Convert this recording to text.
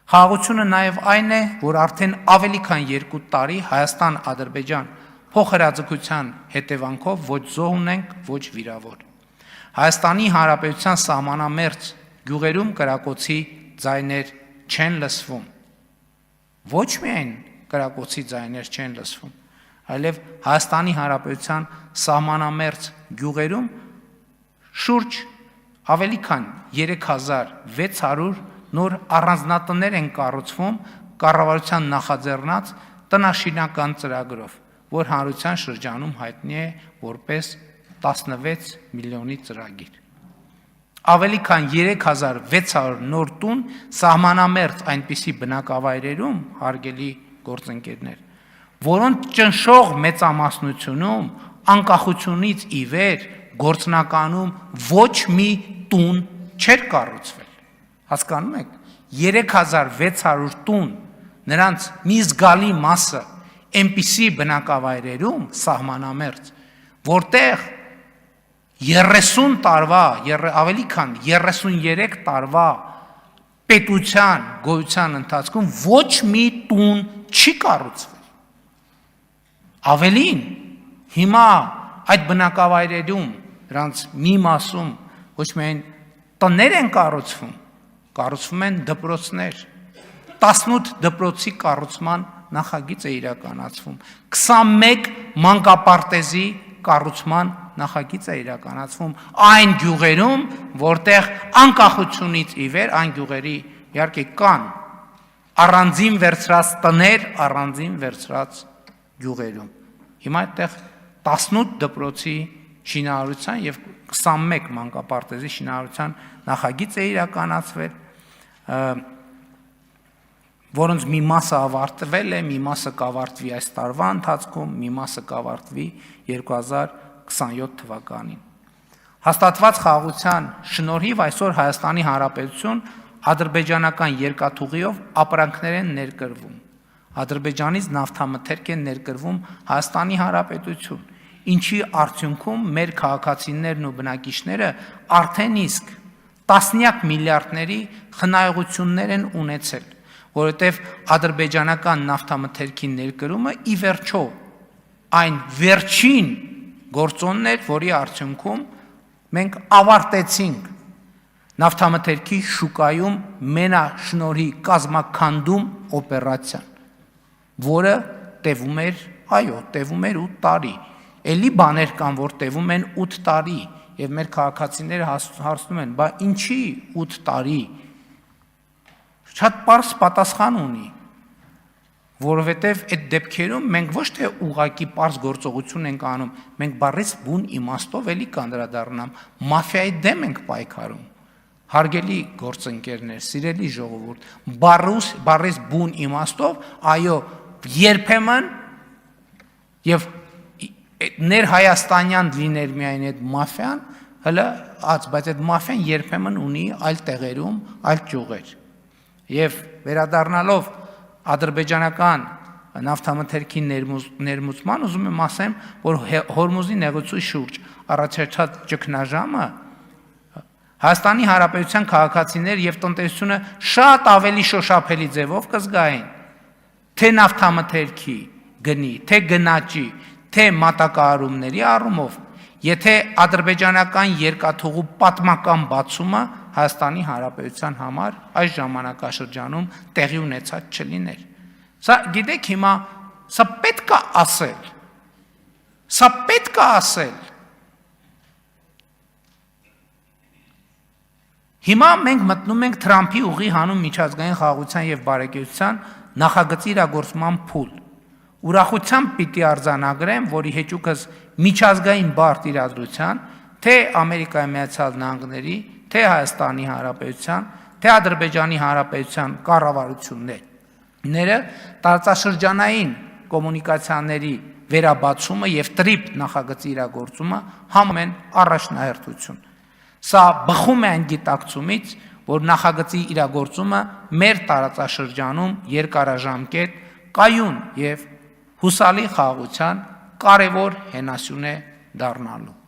Խաղաղությունը նաև այն է, որ արդեն ավելի քան 2 տարի Հայաստան-Ադրբեջան փոխհրաձգության հետևանքով ոչ զոհ ունենք, ոչ վիրավոր։ Հայաստանի Հանրապետության սահմանամերձ գյուղերում կրակոցի ձայներ չեն լսվում։ Ոչ միայն կրակոցի ձայներ չեն լսվում, այլև Հայաստանի Հանրապետության սահմանամերձ գյուղերում շուրջ ավելի քան 3600 նոր առանձնատներ են կառուցվում կառավարության նախաձեռնած տնաշինական ծրագրով, որ հանրության շրջանում հայտնի է որպես 16 միլիոնի ծրագիր։ Ավելի քան 3600 նոր տուն սահմանամերձ այնպիսի բնակավայրերում, հարգելի գործընկերներ, որոնց ճնշող մեծամասնությունում անկախությունից ի վեր գործնականում ոչ մի տուն չէր կառուցվել։ Հասկանում եք, 3600 տուն, նրանց մի զգալի մասը այնպիսի բնակավայրերում սահմանամերձ, որտեղ 30 տարվա, ավելի քան 33 տարվա պետության գոյության ընթացքում ոչ մի տուն չի կառուցվել։ Ավելին, հիմա այդ բնակավայրերում, նրանց մի մասում ոչ միայն տներ են կառուցվում են դպրոցներ, 18 դպրոցի կառուցման նախագիծ է իրականացվում, 21 մանկապարտեզի կառուցման նախագիծ է իրականացվում այն գյուղերում, որտեղ անկախությունից ի վեր այն գյուղերի իհարկե կան առանձին վերցրած տներ, առանձին վերցրած գյուղերում։ Հիմա այդտեղ 18 դպրոցի շինարարության եւ 21 մանկապարտեզի շինարարության նախագիծ է իրականացվել, որոնց մի մասը ավարտվել է, մի մասը կավարտվի այս տարվա ընթացքում, մի մասը կավարտվի 2027 թվականին։ Հաստատված խաղաղության շնորհիվ այսօր Հայաստանի Հանրապետություն ադրբեջանական երկաթուղիով ապրանքներ են ներկրվում։ Ադրբեջանից նավթամթերք են ներկրվում Հայաստանի Հանրապետություն, ինչի արդյունքում մեր քաղաքացիներն ու բնակիչները արդեն իսկ տասնյակ միլիարդների խնայողություններ են ունեցել, որովհետև ադրբեջանական նավթամթերքի ներկրումը ի վերջո այն վերջին գործոնն էր, որի արդյունքում մենք ավարտեցինք նավթամթերքի շուկայում մենաշնորհի կազմաքանդում օպերացիան, որը տևում էր 8 տարի, էլի բաներ կան, որ տևում են 8 տարի, եւ մեր քաղաքացիները հարցնում են, բա ինչի 8 տարի, շատ պարզ պատասխան ունի, որովհետև այդ դեպքերում մենք ոչ թե ուղղակի պարզ գործողություն ենք անում, մենք բառից բուն իմաստով էլի կանդրադառնամ, մաֆիայի դեմ ենք պայքարում, հարգելի գործընկերներ, սիրելի ժողովուրդ, բառից բուն իմաստով, այո, երբեմն եւ ներհայաստանյան լիներ միայն այդ մաֆիան, բայց այդ մաֆիան երբեմն ունի այլ տեղերում, այլ ճյուղեր։ Եվ վերադառնալով ադրբեջանական նավթամթերքի ներմուծման, ուզում եմ ասեմ, որ Հորմուզի նեղուցի շուրջ առաջացած ճգնաժամը Հայաստանի Հանրապետության քաղաքացիներ եւ տնտեսությունը շատ ավելի շոշափելի ձևով կզգային, թե նավթամթերքի գնի, թե գնաճի, թե մատակարարումների առումով, եթե ադրբեջանական երկաթուղու պատմական բացումը Հայաստանի Հանրապետության համար այս ժամանակաշրջանում տեղի ունեցած չլիներ։ Սա գիտեք հիմա, սա պետք է ասել։ Հիմա մենք մտնում ենք Թրամփի ուղի հանուն միջազգային խաղաղության եւ բարեկեցության նախագծի իրագործման փուլ։ Ուրախությամբ պիտի արձանագրեմ, որի հեճուկս միջազգային բարդ իրադրության, թե Ամերիկայի Միացյալ Նահանգների, թե Հայաստանի Հանրապետության, թե Ադրբեջանի Հանրապետության կառավարությունները տարածաշրջանային կոմունիկացիաների վերաբացումը եւ տրիպ նախագծի իրագործումը համեն են առաջնահերթություն։ Սա բխում է այն գիտակցումից, որ նախագծի իրագործումը մեր տարածաշրջանում երկարաժամկետ կայուն եւ հուսալի խաղաղության կարևոր հենասյուն է դառնալու։